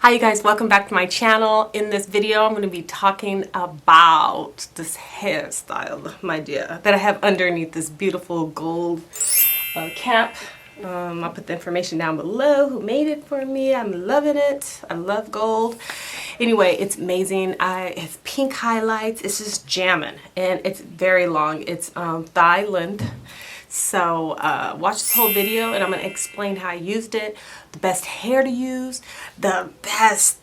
Hi you guys, welcome back to my channel. In this video I'm going to be talking about this hairstyle, my dear, that I have underneath this beautiful gold cap. I'll put the information down below who made it for me. I'm loving it. I love gold. Anyway, it's amazing. It has pink highlights. It's just jamming and it's very long. It's thigh length. So watch this whole video and I'm going to explain how I used it, the best hair to use, the best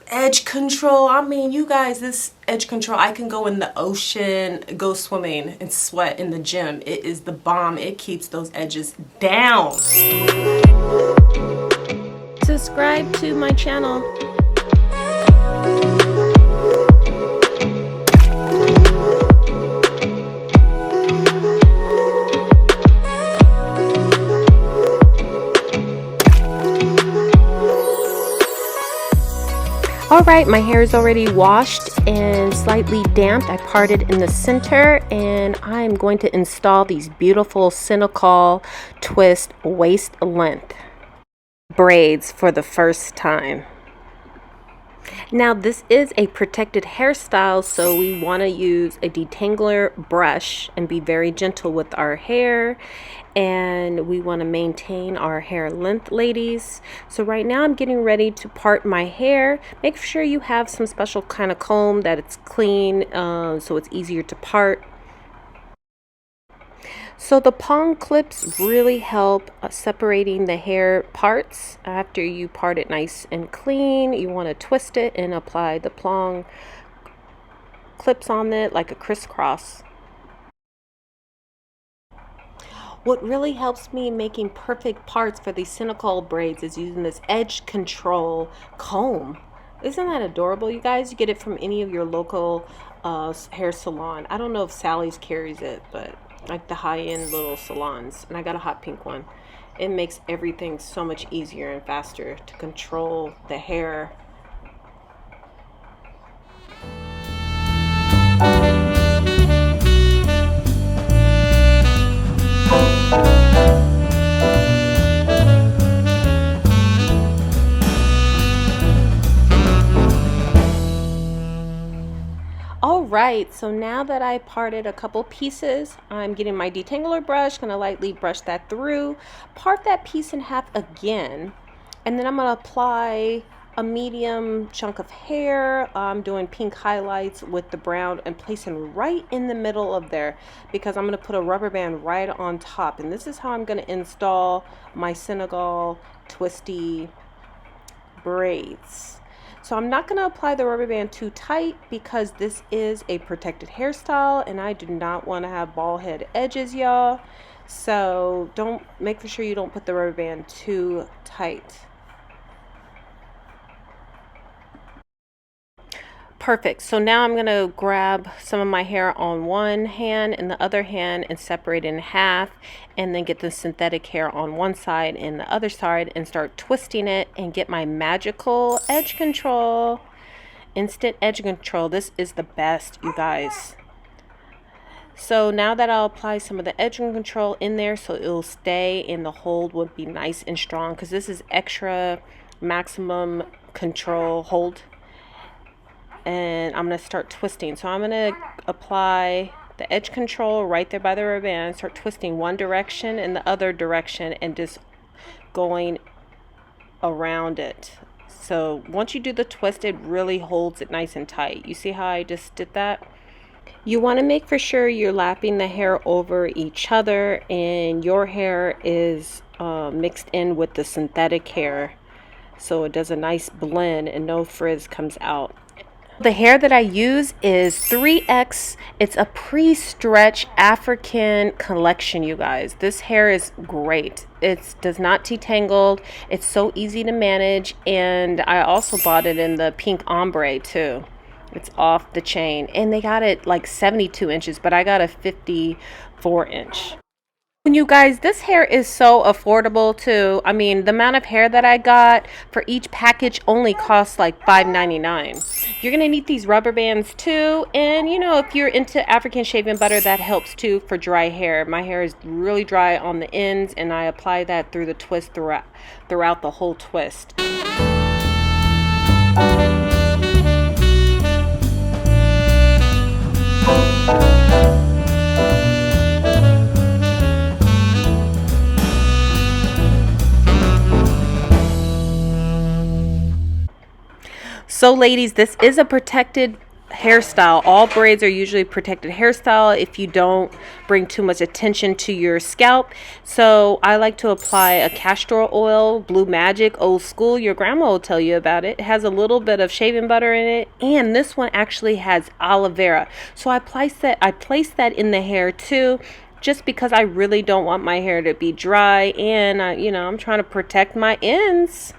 edge control. I mean, you guys, this edge control, I can go in the ocean, go swimming and sweat in the gym. It is the bomb. It keeps those edges down. Subscribe to my channel. Alright, my hair is already washed and slightly damped. I parted in the center and I'm going to install these beautiful Senegalese twist waist length braids for the first time. Now this is a protected hairstyle, so we want to use a detangler brush and be very gentle with our hair, and we want to maintain our hair length, ladies. So right now I'm getting ready to part my hair. Make sure you have some special kind of comb that it's clean, so it's easier to part. So the pong clips really help separating the hair parts. After you part it nice and clean, you want to twist it and apply the pong clips on it like a crisscross. What really helps me making perfect parts for these Senegalese braids is using this edge control comb. Isn't that adorable, you guys? You get it from any of your local hair salon. I don't know if Sally's carries it, but like the high-end little salons, and I got a hot pink one. It makes everything so much easier and faster to control the hair. Alright, so now that I parted a couple pieces, I'm getting my detangler brush, gonna lightly brush that through, part that piece in half again, and then I'm gonna apply a medium chunk of hair. I'm doing pink highlights with the brown and placing right in the middle of there because I'm gonna put a rubber band right on top, and this is how I'm gonna install my Senegalese twisty braids. So I'm not going to apply the rubber band too tight because this is a protected hairstyle and I do not want to have bald head edges, y'all. So make sure you don't put the rubber band too tight. Perfect. So now I'm going to grab some of my hair on one hand and the other hand and separate it in half, and then get the synthetic hair on one side and the other side and start twisting it and get my magical edge control. Instant edge control. This is the best, you guys. So now that I'll apply some of the edge control in there so it'll stay and the hold would be nice and strong, because this is extra maximum control hold. And I'm going to start twisting. So I'm going to apply the edge control right there by the rubber band, start twisting one direction and the other direction and just going around it. So once you do the twist, it really holds it nice and tight. You see how I just did that? You want to make for sure you're lapping the hair over each other and your hair is mixed in with the synthetic hair, so it does a nice blend and no frizz comes out. The hair that I use is 3X. It's a pre-stretch African collection, you guys. This hair is great. It does not detangle. It's so easy to manage, and I also bought it in the pink ombre too. It's off the chain, and they got it like 72 inches, but I got a 54 inch. You guys, this hair is so affordable too. I mean, the amount of hair that I got for each package only costs like $5.99. You're gonna need these rubber bands too, and you know, if you're into African shaving butter, that helps too for dry hair. My hair is really dry on the ends, and I apply that through the twist throughout the whole twist. So ladies, this is a protected hairstyle. All braids are usually protected hairstyle if you don't bring too much attention to your scalp. So I like to apply a castor oil, Blue Magic, old school. Your grandma will tell you about it. It has a little bit of shaving butter in it, and this one actually has aloe vera. So I place that in the hair too, just because I really don't want my hair to be dry, and you know, I'm trying to protect my ends.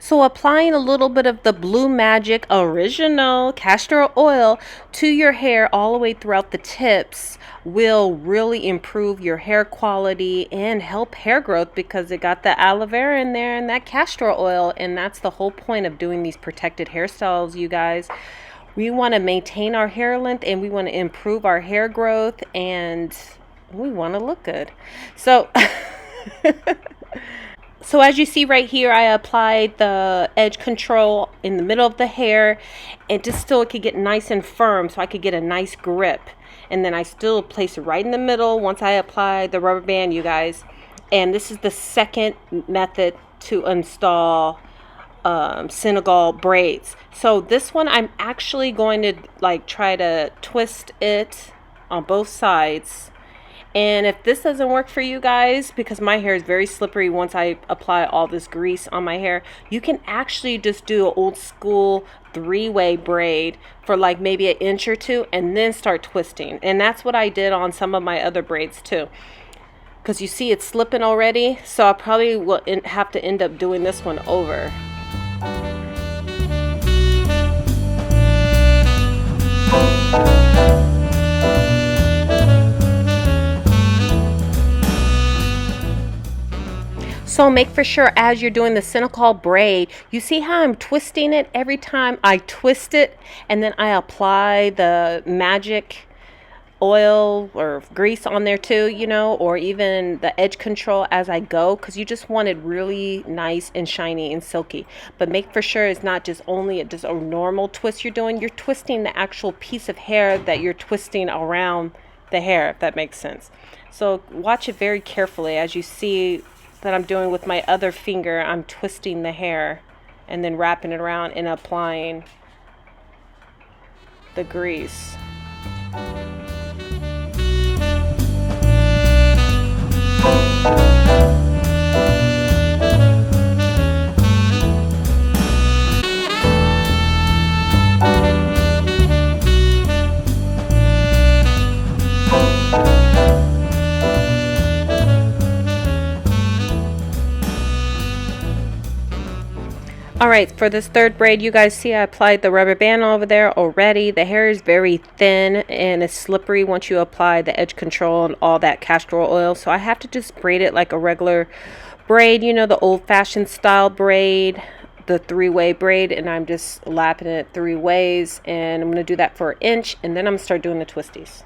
So applying a little bit of the Blue Magic original castor oil to your hair all the way throughout the tips will really improve your hair quality and help hair growth, because it got the aloe vera in there and that castor oil. And that's the whole point of doing these protected hairstyles, you guys. We want to maintain our hair length, and we want to improve our hair growth, and we want to look good. So So as you see right here, I applied the edge control in the middle of the hair, and just so it could get nice and firm, so I could get a nice grip. And then I still place it right in the middle once I apply the rubber band, you guys. And this is the second method to install Senegal braids. So this one, I'm actually going to like try to twist it on both sides. And if this doesn't work for you guys, because my hair is very slippery once I apply all this grease on my hair, you can actually just do an old school 3-way braid for like maybe an inch or two, and then start twisting. And that's what I did on some of my other braids too, because you see it's slipping already. So I probably will have to end up doing this one over. So make for sure as you're doing the Senegal braid, you see how I'm twisting it every time I twist it, and then I apply the magic oil or grease on there too, you know, or even the edge control as I go, because you just want it really nice and shiny and silky. But make for sure it's not just only just a normal twist you're doing. You're twisting the actual piece of hair that you're twisting around the hair, if that makes sense. So watch it very carefully as you see that I'm doing with my other finger. I'm twisting the hair and then wrapping it around and applying the grease. Alright, for this third braid, you guys see I applied the rubber band over there already. The hair is very thin and it's slippery once you apply the edge control and all that castor oil. So I have to just braid it like a regular braid, you know, the old-fashioned style braid, the 3-way braid, and I'm just lapping it 3 ways. And I'm going to do that for an inch, and then I'm going to start doing the twisties.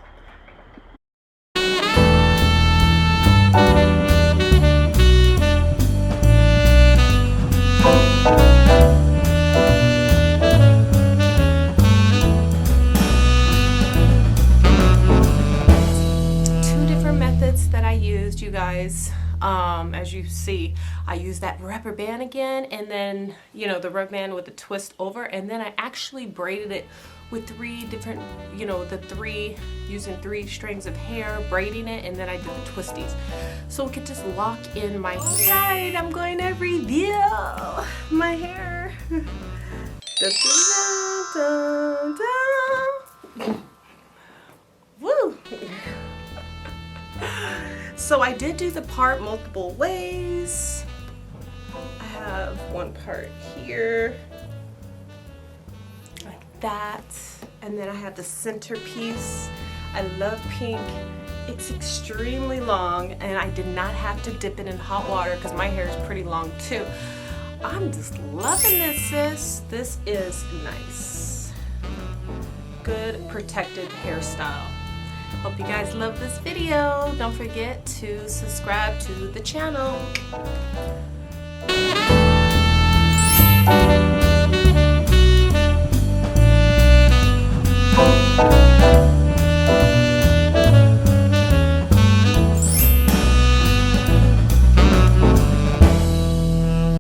That I used, you guys, as you see, I used that rubber band again, and then, you know, the rubber band with the twist over, and then I actually braided it with 3 different, you know, using 3 strings of hair, braiding it, and then I did the twisties, so it could just lock in my hair. Alright, I'm going to reveal my hair. Dun, dun, dun, dun. Woo! So I did do the part multiple ways. I have one part here, like that, and then I have the centerpiece. I love pink. It's extremely long, and I did not have to dip it in hot water because my hair is pretty long too. I'm just loving this, sis. This is nice. Good protected hairstyle. Hope you guys love this video. Don't forget to subscribe to the channel.